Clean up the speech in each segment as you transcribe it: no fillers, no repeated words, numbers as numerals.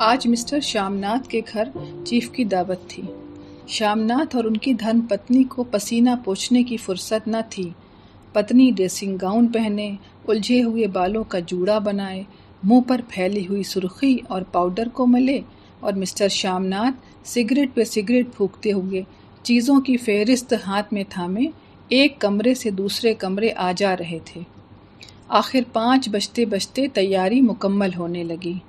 आज मिस्टर श्यामनाथ के घर चीफ की दावत थी। श्यामनाथ और उनकी धर्म पत्नी को पसीना पोंछने की फुर्सत न थी। पत्नी ड्रेसिंग गाउन पहने, उलझे हुए बालों का जूड़ा बनाए, मुंह पर फैली हुई सुर्खी और पाउडर को मले, और मिस्टर श्यामनाथ सिगरेट पे सिगरेट फूंकते हुए चीज़ों की फेहरिस्त हाथ में थामे एक कमरे से दूसरे कमरे आ जा रहे थे। आखिर 5 बजते बजते तैयारी मुकम्मल होने लगी।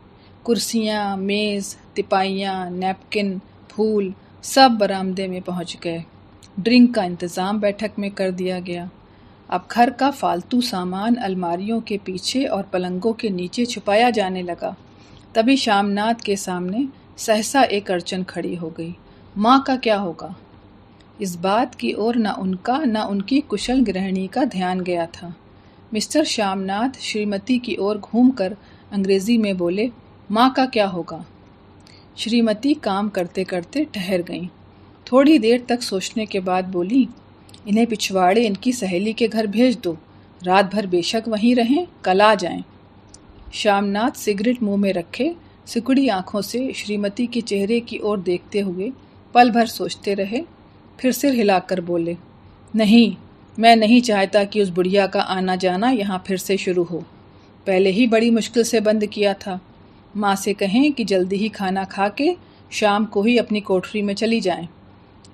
कुर्सियाँ, मेज़, तिपाइयाँ, नैपकिन, फूल सब बरामदे में पहुँच गए। ड्रिंक का इंतज़ाम बैठक में कर दिया गया। अब घर का फालतू सामान अलमारियों के पीछे और पलंगों के नीचे छुपाया जाने लगा। तभी श्यामनाथ के सामने सहसा एक अड़चन खड़ी हो गई। माँ का क्या होगा? इस बात की ओर न उनका न उनकी कुशल गृहिणी का ध्यान गया था। मिस्टर श्यामनाथ श्रीमती की ओर घूमकर अंग्रेजी में बोले, माँ का क्या होगा? श्रीमती काम करते करते ठहर गईं। थोड़ी देर तक सोचने के बाद बोली, इन्हें पिछवाड़े इनकी सहेली के घर भेज दो। रात भर बेशक वहीं रहें, कल आ जाएं। श्यामनाथ सिगरेट मुंह में रखे सिकुड़ी आंखों से श्रीमती के चेहरे की ओर देखते हुए पल भर सोचते रहे, फिर सिर हिलाकर बोले, नहीं, मैं नहीं चाहता कि उस बुढ़िया का आना जाना यहाँ फिर से शुरू हो। पहले ही बड़ी मुश्किल से बंद किया था। माँ से कहें कि जल्दी ही खाना खा के शाम को ही अपनी कोठरी में चली जाएं।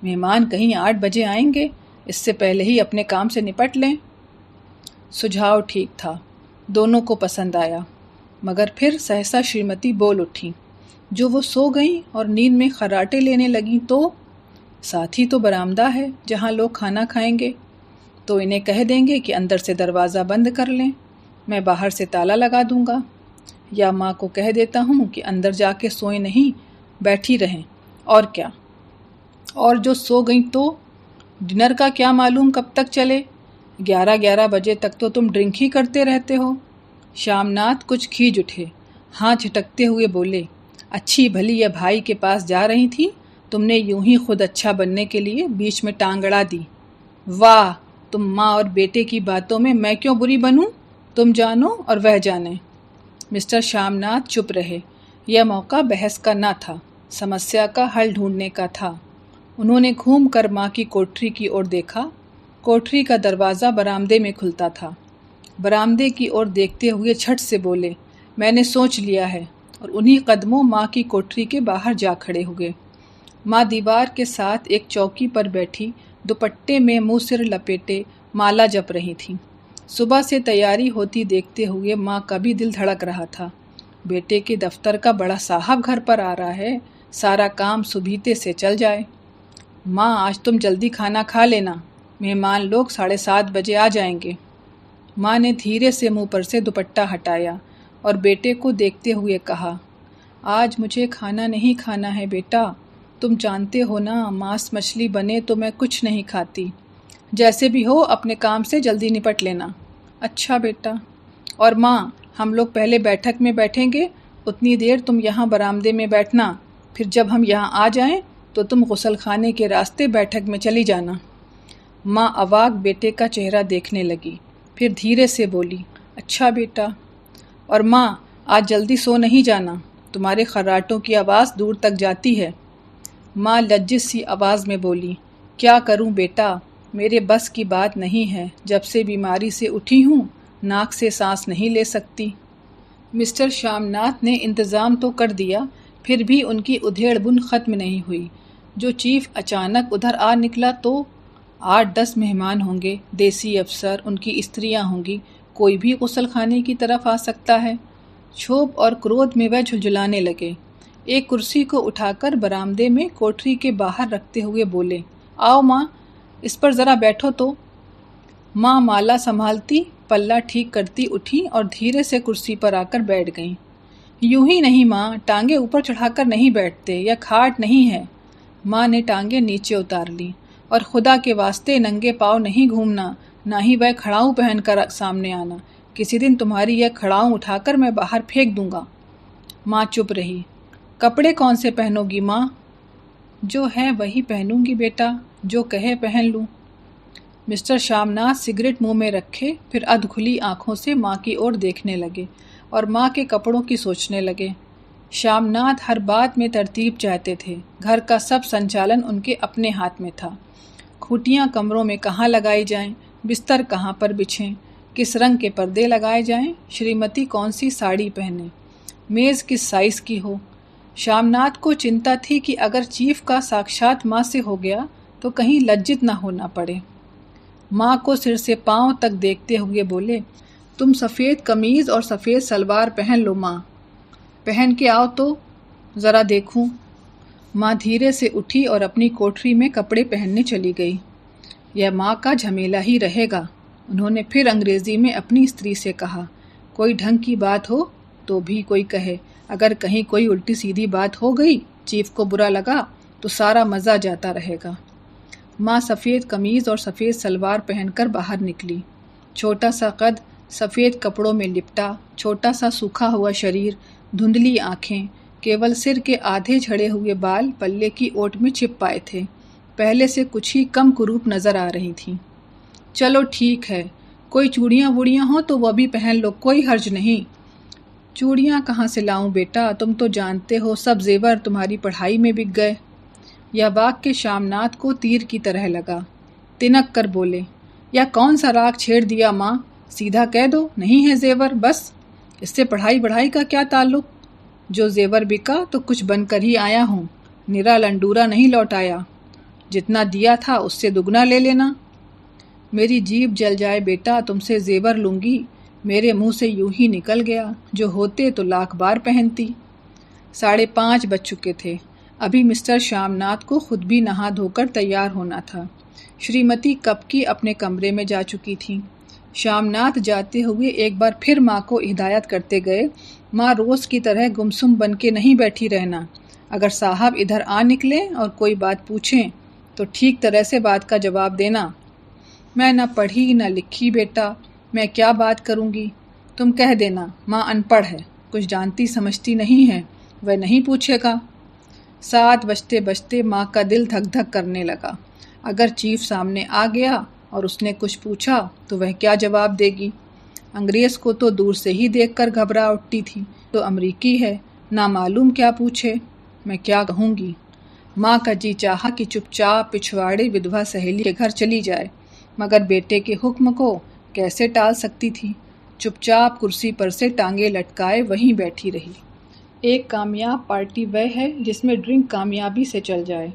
मेहमान कहीं 8 बजे आएंगे, इससे पहले ही अपने काम से निपट लें। सुझाव ठीक था, दोनों को पसंद आया, मगर फिर सहसा श्रीमती बोल उठी, जो वो सो गईं और नींद में खर्राटे लेने लगीं तो साथ ही तो बरामदा है जहाँ लोग खाना खाएंगे। तो इन्हें कह देंगे कि अंदर से दरवाज़ा बंद कर लें, मैं बाहर से ताला लगा दूंगा। या माँ को कह देता हूँ कि अंदर जाके सोए नहीं, बैठी रहें। और क्या? और जो सो गई तो डिनर का क्या मालूम कब तक चले? 11-11 बजे तक तो तुम ड्रिंक ही करते रहते हो। श्यामनाथ कुछ खींच उठे, हाथ झटकते हुए बोले, अच्छी भली यह भाई के पास जा रही थी, तुमने यूं ही खुद अच्छा बनने के लिए बीच में टांग अड़ा दी। वाह, तुम माँ और बेटे की बातों में मैं क्यों बुरी बनूं? तुम जानो और वह जाने। मिस्टर श्यामनाथ चुप रहे। यह मौका बहस का न था, समस्या का हल ढूंढने का था। उन्होंने घूमकर माँ की कोठरी की ओर देखा। कोठरी का दरवाज़ा बरामदे में खुलता था। बरामदे की ओर देखते हुए झट से बोले, मैंने सोच लिया है, और उन्हीं कदमों माँ की कोठरी के बाहर जा खड़े हुए। माँ दीवार के साथ एक चौकी पर बैठी दुपट्टे में मुँह सिर लपेटे माला जप रही थीं। सुबह से तैयारी होती देखते हुए माँ का भी दिल धड़क रहा था। बेटे के दफ्तर का बड़ा साहब घर पर आ रहा है, सारा काम सुबीते से चल जाए। माँ, आज तुम जल्दी खाना खा लेना, मेहमान लोग 7:30 बजे आ जाएंगे। माँ ने धीरे से मुंह पर से दुपट्टा हटाया और बेटे को देखते हुए कहा, आज मुझे खाना नहीं खाना है बेटा, तुम जानते हो ना, मांस मछली बने तो मैं कुछ नहीं खाती। जैसे भी हो अपने काम से जल्दी निपट लेना। अच्छा बेटा। और माँ, हम लोग पहले बैठक में बैठेंगे, उतनी देर तुम यहाँ बरामदे में बैठना, फिर जब हम यहाँ आ जाएं तो तुम गुसल खाने के रास्ते बैठक में चली जाना। माँ अवाक बेटे का चेहरा देखने लगी, फिर धीरे से बोली, अच्छा बेटा। और माँ, आज जल्दी सो नहीं जाना, तुम्हारे खर्राटों की आवाज़ दूर तक जाती है। माँ लज्जित सी आवाज़ में बोली, क्या करूँ बेटा, मेरे बस की बात नहीं है, जब से बीमारी से उठी हूँ नाक से सांस नहीं ले सकती। मिस्टर श्यामनाथ ने इंतज़ाम तो कर दिया, फिर भी उनकी उधेड़-बुन ख़त्म नहीं हुई। जो चीफ अचानक उधर आ निकला तो 8-10 मेहमान होंगे, देसी अफसर, उनकी स्त्रियां होंगी, कोई भी गुसल खाने की तरफ आ सकता है। क्षोभ और क्रोध में वह झुंझुलाने लगे। एक कुर्सी को उठाकर बरामदे में कोठरी के बाहर रखते हुए बोले, आओ माँ, इस पर ज़रा बैठो तो। माँ माला संभालती, पल्ला ठीक करती उठी और धीरे से कुर्सी पर आकर बैठ गईं। यूं ही नहीं माँ, टांगे ऊपर चढ़ाकर नहीं बैठते, यह खाट नहीं है। माँ ने टांगे नीचे उतार ली, और खुदा के वास्ते नंगे पाँव नहीं घूमना, ना ही वह खड़ाऊँ पहनकर सामने आना। किसी दिन तुम्हारी यह खड़ाऊँ उठाकर मैं बाहर फेंक दूंगा। माँ चुप रही। कपड़े कौन से पहनोगी माँ? जो है वही पहनूंगी बेटा, जो कहे पहन लूँ। मिस्टर श्यामनाथ सिगरेट मुंह में रखे, फिर अधखुली आंखों से माँ की ओर देखने लगे और माँ के कपड़ों की सोचने लगे। श्यामनाथ हर बात में तरतीब चाहते थे। घर का सब संचालन उनके अपने हाथ में था। खूंटियाँ कमरों में कहाँ लगाई जाएं, बिस्तर कहाँ पर बिछें, किस रंग के पर्दे लगाए जाएं, श्रीमती कौन सी साड़ी पहने, मेज़ किस साइज़ की हो। श्यामनाथ को चिंता थी कि अगर चीफ का साक्षात माँ से हो गया तो कहीं लज्जित ना होना पड़े। माँ को सिर से पाँव तक देखते हुए बोले, तुम सफ़ेद कमीज़ और सफ़ेद सलवार पहन लो माँ, पहन के आओ तो ज़रा देखूं। माँ धीरे से उठी और अपनी कोठरी में कपड़े पहनने चली गई। यह माँ का झमेला ही रहेगा। उन्होंने फिर अंग्रेज़ी में अपनी स्त्री से कहा, कोई ढंग की बात हो तो भी कोई कहे, अगर कहीं कोई उल्टी सीधी बात हो गई, चीफ को बुरा लगा तो सारा मज़ा जाता रहेगा। माँ सफ़ेद कमीज़ और सफ़ेद सलवार पहनकर बाहर निकली। छोटा सा कद, सफ़ेद कपड़ों में लिपटा, छोटा सा सूखा हुआ शरीर, धुंधली आँखें, केवल सिर के आधे झड़े हुए बाल पल्ले की ओट में छिप पाए थे। पहले से कुछ ही कम कुरूप नज़र आ रही थीं। चलो ठीक है, कोई चूड़ियाँ वूड़ियाँ हों तो वह भी पहन लो, कोई हर्ज नहीं। चूड़ियाँ कहाँ से लाऊं बेटा, तुम तो जानते हो सब जेवर तुम्हारी पढ़ाई में बिक गए। यह वाक्य श्यामनाथ को तीर की तरह लगा। तिनक कर बोले, या कौन सा राग छेड़ दिया माँ, सीधा कह दो नहीं है जेवर, बस। इससे पढ़ाई बढ़ाई का क्या ताल्लुक। जो जेवर बिका तो कुछ बनकर ही आया हूँ, निरा लंडूरा नहीं लौट आया। जितना दिया था उससे दुगना ले लेना। मेरी जीभ जल जाए बेटा, तुमसे जेवर लूँगी, मेरे मुंह से यूं ही निकल गया, जो होते तो लाख बार पहनती। 5:30 बज चुके थे। अभी मिस्टर श्यामनाथ को खुद भी नहा धोकर तैयार होना था। श्रीमती कब की अपने कमरे में जा चुकी थी। श्यामनाथ जाते हुए एक बार फिर माँ को हिदायत करते गए, माँ रोज़ की तरह गुमसुम बन के नहीं बैठी रहना। अगर साहब इधर आ निकले और कोई बात पूछें तो ठीक तरह से बात का जवाब देना। मैं न पढ़ी न लिखी बेटा, मैं क्या बात करूँगी। तुम कह देना माँ अनपढ़ है, कुछ जानती समझती नहीं है, वह नहीं पूछेगा। 7 बजते बजते माँ का दिल धक धक करने लगा। अगर चीफ सामने आ गया और उसने कुछ पूछा तो वह क्या जवाब देगी। अंग्रेज़ को तो दूर से ही देखकर घबरा उठती थी, तो अमरीकी है, ना मालूम क्या पूछे। मैं क्या कहूँगी। माँ का जी चाहा कि चुपचाप पिछवाड़े विधवा सहेली के घर चली जाए, मगर बेटे के हुक्म को कैसे टाल सकती थी। चुपचाप कुर्सी पर से टांगे लटकाए वहीं बैठी रही। एक कामयाब पार्टी वह है जिसमें ड्रिंक कामयाबी से चल जाए।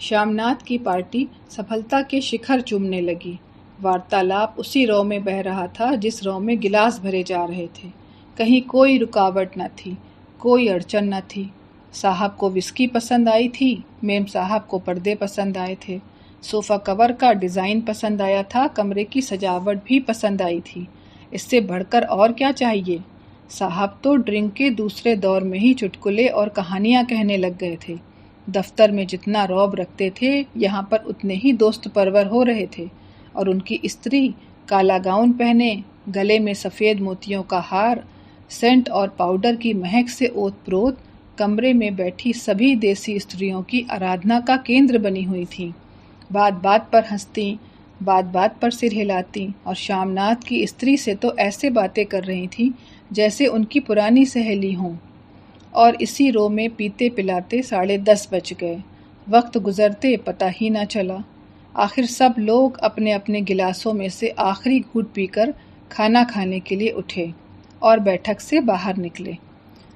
श्यामनाथ की पार्टी सफलता के शिखर चूमने लगी। वार्तालाप उसी रौ में बह रहा था जिस रौ में गिलास भरे जा रहे थे। कहीं कोई रुकावट न थी, कोई अड़चन न थी। साहब को विस्की पसंद आई थी, मेम साहब को पर्दे पसंद आए थे, सोफ़ा कवर का डिज़ाइन पसंद आया था, कमरे की सजावट भी पसंद आई थी। इससे बढ़कर और क्या चाहिए। साहब तो ड्रिंक के दूसरे दौर में ही चुटकुले और कहानियाँ कहने लग गए थे। दफ्तर में जितना रौब रखते थे, यहाँ पर उतने ही दोस्त परवर हो रहे थे। और उनकी स्त्री काला गाउन पहने, गले में सफ़ेद मोतियों का हार, सेंट और पाउडर की महक से ओत-प्रोत कमरे में बैठी सभी देसी स्त्रियों की आराधना का केंद्र बनी हुई थी। बात बात पर हंसती, बात बात पर सिर हिलाती और श्यामनाथ की स्त्री से तो ऐसे बातें कर रही थी जैसे उनकी पुरानी सहेली हों। और इसी रो में पीते पिलाते 10:30 बज गए। वक्त गुजरते पता ही ना चला। आखिर सब लोग अपने अपने गिलासों में से आखिरी घूंट पीकर खाना खाने के लिए उठे और बैठक से बाहर निकले।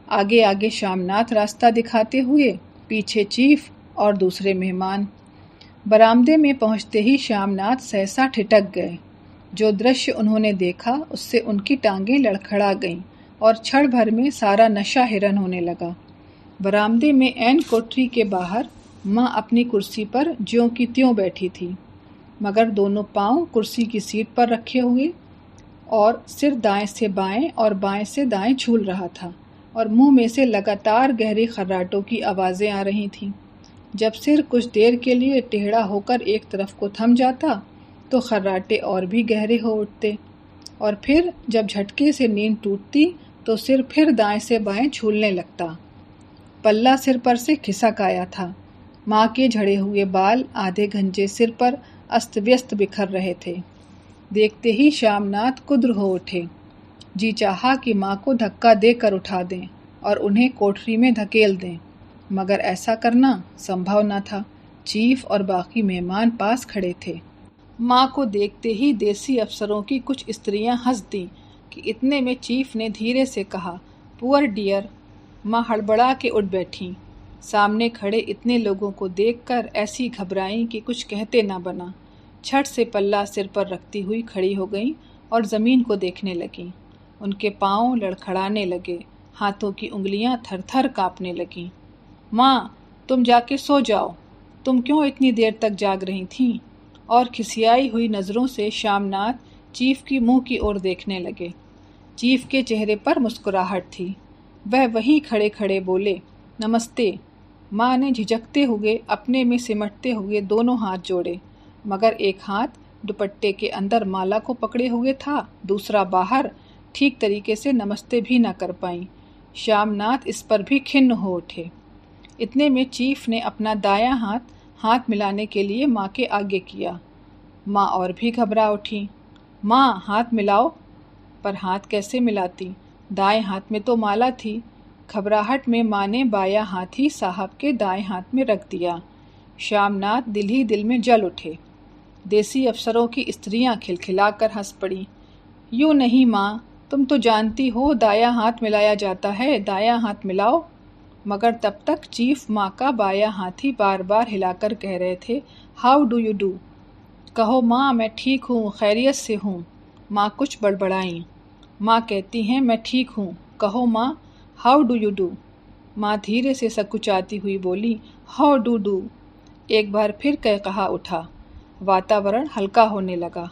आगे आगे श्यामनाथ रास्ता दिखाते हुए, पीछे चीफ और दूसरे मेहमान। बरामदे में पहुंचते ही श्यामनाथ सहसा ठिठक गए। जो दृश्य उन्होंने देखा उससे उनकी टांगें लड़खड़ा गईं और क्षण भर में सारा नशा हिरन होने लगा। बरामदे में ऐन कोठरी के बाहर माँ अपनी कुर्सी पर ज्यों की त्यों बैठी थी, मगर दोनों पांव कुर्सी की सीट पर रखे हुए और सिर दाएं से बाएं और बाएं से दाएं झूल रहा था और मुंह में से लगातार गहरे खर्राटों की आवाज़ें आ रही थीं। जब सिर कुछ देर के लिए टेढ़ा होकर एक तरफ को थम जाता तो खर्राटे और भी गहरे हो उठते और फिर जब झटके से नींद टूटती तो सिर फिर दाएं से बाएं झूलने लगता। पल्ला सिर पर से खिसक आया था। माँ के झड़े हुए बाल आधे घंजे सिर पर अस्त व्यस्त बिखर रहे थे। देखते ही श्यामनाथ कुद्र हो उठे। जी चाहा कि माँ को धक्का देकर उठा दें, और उन्हें कोठरी में धकेल दें, मगर ऐसा करना संभव न था। चीफ और बाकी मेहमान पास खड़े थे। माँ को देखते ही देसी अफसरों की कुछ स्त्रियां हंस दीं कि इतने में चीफ ने धीरे से कहा, पुअर डियर। माँ हड़बड़ा के उठ बैठी। सामने खड़े इतने लोगों को देखकर ऐसी घबराई कि कुछ कहते ना बना। छट से पल्ला सिर पर रखती हुई खड़ी हो गईं और ज़मीन को देखने लगीं। उनके पाँव लड़खड़ाने लगे, हाथों की उंगलियां थर-थर कांपने लगीं। माँ, तुम जाके सो जाओ। तुम क्यों इतनी देर तक जाग रही थीं? और खिसियाई हुई नज़रों से श्यामनाथ चीफ की मुंह की ओर देखने लगे। चीफ के चेहरे पर मुस्कुराहट थी। वह वहीं खड़े खड़े बोले, नमस्ते। माँ ने झिझकते हुए अपने में सिमटते हुए दोनों हाथ जोड़े, मगर एक हाथ दुपट्टे के अंदर माला को पकड़े हुए था, दूसरा बाहर। ठीक तरीके से नमस्ते भी न कर पाईं। श्यामनाथ इस पर भी खिन्न हो उठे। इतने में चीफ ने अपना दायां हाथ मिलाने के लिए माँ के आगे किया। माँ और भी घबरा उठी। माँ, हाथ मिलाओ। पर हाथ कैसे मिलाती? दाएं हाथ में तो माला थी। घबराहट में माँ ने बायां हाथ ही साहब के दाएं हाथ में रख दिया। श्यामनाथ दिल ही दिल में जल उठे। देसी अफसरों की स्त्रियां खिलखिलाकर हंस पड़ी। यूं नहीं माँ, तुम तो जानती हो दायां हाथ मिलाया जाता है, दायां हाथ मिलाओ। मगर तब तक चीफ माँ का बायां हाथ ही बार बार हिलाकर कह रहे थे, हाउ डू यू डू। कहो माँ, मैं ठीक हूँ, खैरियत से हूँ। माँ कुछ बड़बड़ाईं। माँ कहती हैं, मैं ठीक हूँ। कहो माँ, हाउ डू यू डू। माँ धीरे से सकुचाती हुई बोली, हाउ डू डू। एक बार फिर कहा उठा। वातावरण हल्का होने लगा।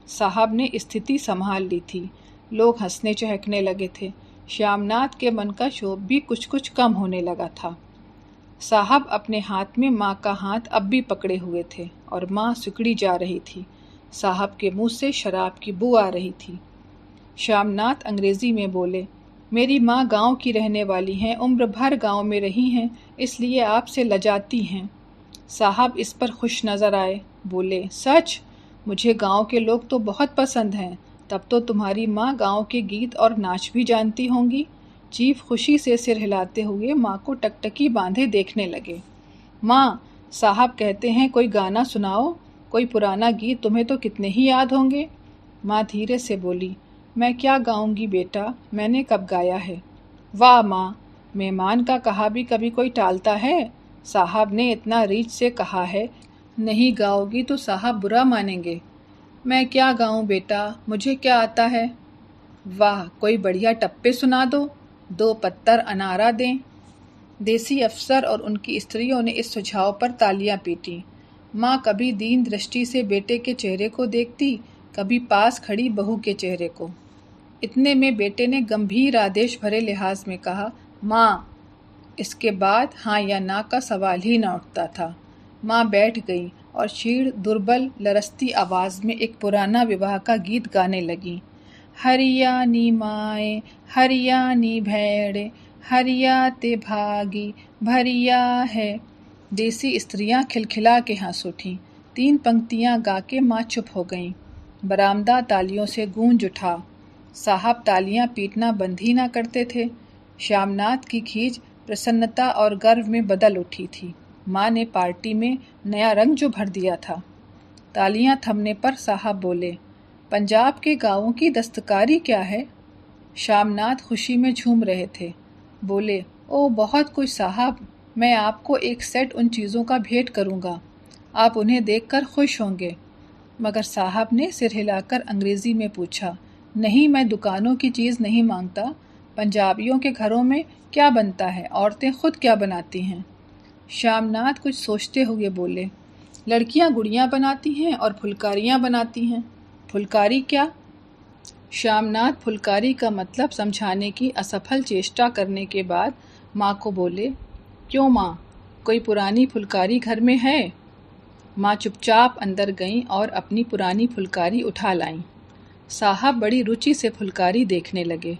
साहब ने स्थिति संभाल ली थी। लोग हंसने चहकने लगे थे। श्यामनाथ के मन का क्षोभ भी कुछ कुछ कम होने लगा था। साहब अपने हाथ में माँ का हाथ अब भी पकड़े हुए थे और माँ सिकुड़ी जा रही थी। साहब के मुंह से शराब की बू आ रही थी। श्यामनाथ अंग्रेजी में बोले, मेरी माँ गांव की रहने वाली हैं, उम्र भर गांव में रही हैं, इसलिए आपसे लजाती हैं। साहब इस पर खुश नजर आए। बोले, सच? मुझे गांव के लोग तो बहुत पसंद हैं। तब तो तुम्हारी माँ गांव के गीत और नाच भी जानती होंगी। चीफ खुशी से सिर हिलाते हुए माँ को टकटकी बांधे देखने लगे। माँ, साहब कहते हैं कोई गाना सुनाओ, कोई पुराना गीत, तुम्हें तो कितने ही याद होंगे। माँ धीरे से बोली, मैं क्या गाऊंगी बेटा, मैंने कब गाया है। वाह माँ, मेहमान का कहा भी कभी कोई टालता है। साहब ने इतना रीझ से कहा है, नहीं गाओगी तो साहब बुरा मानेंगे। मैं क्या गाऊं बेटा, मुझे क्या आता है। वाह, कोई बढ़िया टप्पे सुना दो, 2 पत्तर अनारा दें। देसी अफसर और उनकी स्त्रियों ने इस सुझाव पर तालियां पीटी। माँ कभी दीन दृष्टि से बेटे के चेहरे को देखती, कभी पास खड़ी बहू के चेहरे को। इतने में बेटे ने गंभीर आदेश भरे लिहाज में कहा, माँ। इसके बाद हाँ या ना का सवाल ही न उठता था। माँ बैठ गई और क्षीण दुर्बल लरसती आवाज में एक पुराना विवाह का गीत गाने लगी। हरियाणी माए, हरियाणी भेड़े, हरियाते भागी भरिया है। देसी स्त्रियां खिलखिला के हंस उठीं। 3 पंक्तियां गा के माँ चुप हो गईं। बरामदा तालियों से गूंज उठा। साहब तालियां पीटना बंद ही ना करते थे। श्यामनाथ की खींच प्रसन्नता और गर्व में बदल उठी थी। माँ ने पार्टी में नया रंग जो भर दिया था। तालियां थमने पर साहब बोले, पंजाब के गांवों की दस्तकारी क्या है। श्यामनाथ खुशी में झूम रहे थे। बोले, ओ बहुत कुछ साहब, मैं आपको एक सेट उन चीज़ों का भेंट करूँगा, आप उन्हें देखकर खुश होंगे। मगर साहब ने सिर हिलाकर अंग्रेजी में पूछा, नहीं, मैं दुकानों की चीज़ नहीं मांगता। पंजाबियों के घरों में क्या बनता है, औरतें खुद क्या बनाती हैं। श्यामनाथ कुछ सोचते हुए बोले, लड़कियां गुड़ियां बनाती हैं और फुलकारियां बनाती हैं। फुलकारी क्या? श्यामनाथ फुलकारी का मतलब समझाने की असफल चेष्टा करने के बाद माँ को बोले, क्यों माँ, कोई पुरानी फुलकारी घर में है? माँ चुपचाप अंदर गईं और अपनी पुरानी फुलकारी उठा लाईं। साहब बड़ी रुचि से फुलकारी देखने लगे।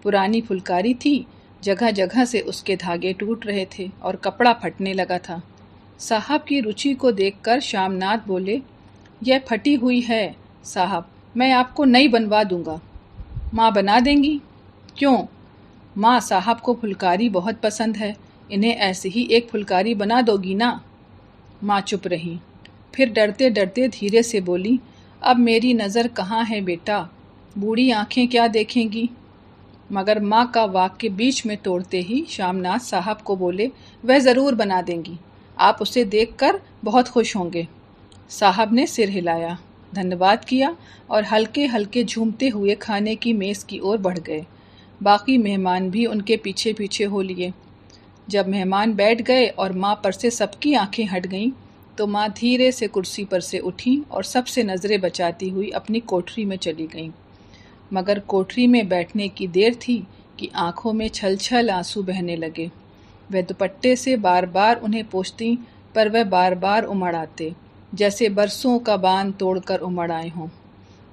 पुरानी फुलकारी थी, जगह जगह से उसके धागे टूट रहे थे और कपड़ा फटने लगा था। साहब की रुचि को देखकर श्यामनाथ बोले, यह फटी हुई है साहब, मैं आपको नई बनवा दूंगा। माँ बना देंगी? क्यों? माँ, साहब को फुलकारी बहुत पसंद है, इन्हें ऐसे ही एक फुलकारी बना दोगी ना? माँ चुप रही। फिर डरते डरते धीरे से बोली, अब मेरी नज़र कहाँ है बेटा, बूढ़ी आंखें क्या देखेंगी? मगर माँ का वाक्य बीच में तोड़ते ही श्यामनाथ साहब को बोले, वह ज़रूर बना देंगी, आप उसे देखकर बहुत खुश होंगे। साहब ने सिर हिलाया, धन्यवाद किया और हल्के हल्के झूमते हुए खाने की मेज़ की ओर बढ़ गए। बाकी मेहमान भी उनके पीछे पीछे हो लिए। जब मेहमान बैठ गए और माँ पर से सबकी आंखें हट गईं, तो माँ धीरे से कुर्सी पर से उठी और सबसे नज़रें बचाती हुई अपनी कोठरी में चली गईं। मगर कोठरी में बैठने की देर थी कि आंखों में छल छल आंसू बहने लगे। वह दुपट्टे से बार बार उन्हें पोंछतीं, पर वह बार बार उमड़ आते, जैसे बरसों का बांध तोड़कर उमड़ आए हों।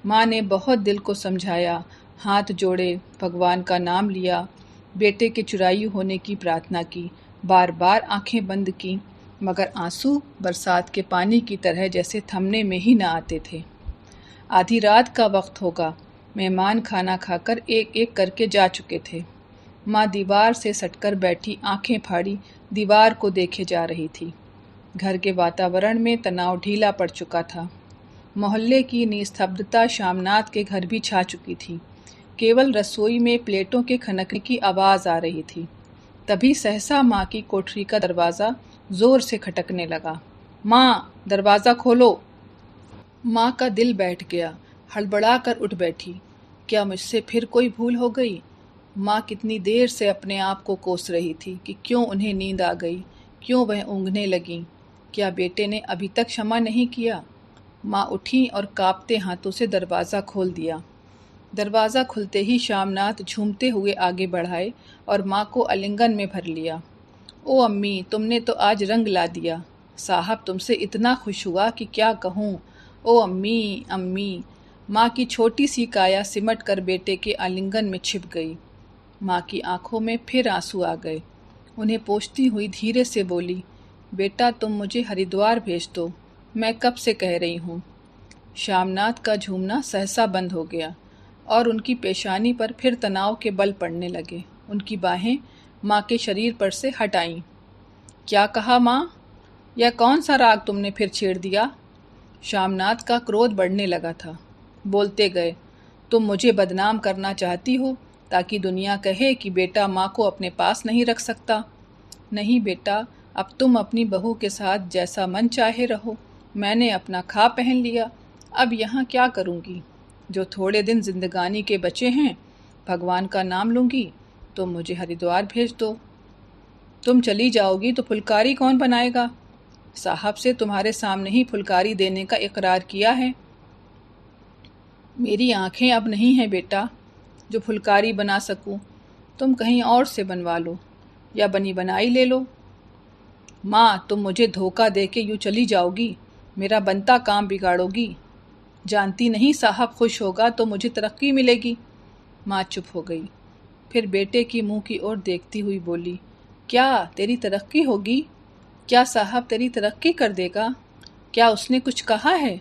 माँ ने बहुत दिल को समझाया, हाथ जोड़े, भगवान का नाम लिया, बेटे के चुराई होने की प्रार्थना की, बार बार आंखें बंद की, मगर आंसू बरसात के पानी की तरह जैसे थमने में ही न आते थे। आधी रात का वक्त होगा, मेहमान खाना खाकर एक एक करके जा चुके थे। माँ दीवार से सटकर बैठी आंखें फाड़ी दीवार को देखे जा रही थी। घर के वातावरण में तनाव ढीला पड़ चुका था। मोहल्ले की निस्तब्धता श्यामनाथ के घर भी छा चुकी थी। केवल रसोई में प्लेटों के खनकने की आवाज़ आ रही थी। तभी सहसा माँ की कोठरी का दरवाज़ा ज़ोर से खटकने लगा। माँ, दरवाज़ा खोलो। माँ का दिल बैठ गया, हड़बड़ा कर उठ बैठी। क्या मुझसे फिर कोई भूल हो गई? माँ कितनी देर से अपने आप को कोस रही थी कि क्यों उन्हें नींद आ गई, क्यों वह ऊँघने लगीं। क्या बेटे ने अभी तक क्षमा नहीं किया? माँ उठी और कांपते हाथों से दरवाज़ा खोल दिया। दरवाज़ा खुलते ही श्यामनाथ झूमते हुए आगे बढ़ाए और माँ को आलिंगन में भर लिया। ओ अम्मी, तुमने तो आज रंग ला दिया। साहब तुमसे इतना खुश हुआ कि क्या कहूँ। ओ अम्मी, अम्मी। माँ की छोटी सी काया सिमट कर बेटे के आलिंगन में छिप गई। माँ की आंखों में फिर आंसू आ गए। उन्हें पोंछती हुई धीरे से बोली, बेटा तुम मुझे हरिद्वार भेज दो, मैं कब से कह रही हूँ। श्यामनाथ का झूमना सहसा बंद हो गया और उनकी पेशानी पर फिर तनाव के बल पड़ने लगे। उनकी बाहें माँ के शरीर पर से हट आईं। क्या कहा माँ? यह कौन सा राग तुमने फिर छेड़ दिया? श्यामनाथ का क्रोध बढ़ने लगा था। बोलते गए, तुम मुझे बदनाम करना चाहती हो ताकि दुनिया कहे कि बेटा माँ को अपने पास नहीं रख सकता। नहीं बेटा, अब तुम अपनी बहू के साथ जैसा मन चाहे रहो। मैंने अपना खा पहन लिया, अब यहाँ क्या करूँगी? जो थोड़े दिन जिंदगानी के बचे हैं, भगवान का नाम लूँगी। तुम मुझे हरिद्वार भेज दो। तुम चली जाओगी तो फुलकारी कौन बनाएगा? साहब से तुम्हारे सामने ही फुलकारी देने का इकरार किया है। मेरी आंखें अब नहीं हैं बेटा जो फुलकारी बना सकूं। तुम कहीं और से बनवा लो या बनी बनाई ले लो। माँ, तुम मुझे धोखा दे के यूँ चली जाओगी, मेरा बनता काम बिगाड़ोगी। जानती नहीं साहब खुश होगा तो मुझे तरक्की मिलेगी। माँ चुप हो गई। फिर बेटे की मुंह की ओर देखती हुई बोली, क्या तेरी तरक्की होगी? क्या साहब तेरी तरक्की कर देगा? क्या उसने कुछ कहा है?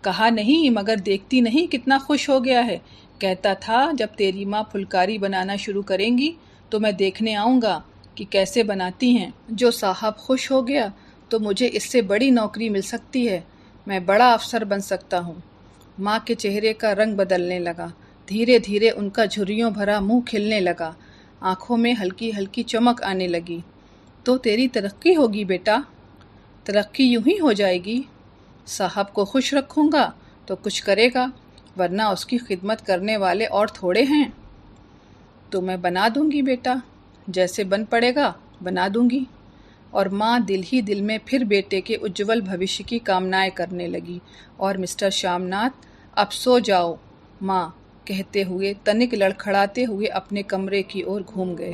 कहा नहीं, मगर देखती नहीं कितना खुश हो गया है। कहता था जब तेरी माँ फुलकारी बनाना शुरू करेंगी तो मैं देखने आऊँगा कि कैसे बनाती हैं। जो साहब खुश हो गया तो मुझे इससे बड़ी नौकरी मिल सकती है, मैं बड़ा अफसर बन सकता हूँ। माँ के चेहरे का रंग बदलने लगा। धीरे धीरे उनका झुर्रियों भरा मुंह खिलने लगा। आंखों में हल्की हल्की चमक आने लगी। तो तेरी तरक्की होगी बेटा। तरक्की यूं ही हो जाएगी। साहब को खुश रखूँगा तो कुछ करेगा, वरना उसकी खिदमत करने वाले और थोड़े हैं। तो मैं बना दूंगी बेटा, जैसे बन पड़ेगा बना दूंगी। और माँ दिल ही दिल में फिर बेटे के उज्जवल भविष्य की कामनाएं करने लगी। और मिस्टर श्यामनाथ, अब सो जाओ माँ कहते हुए तनिक लड़खड़ाते हुए अपने कमरे की ओर घूम गए।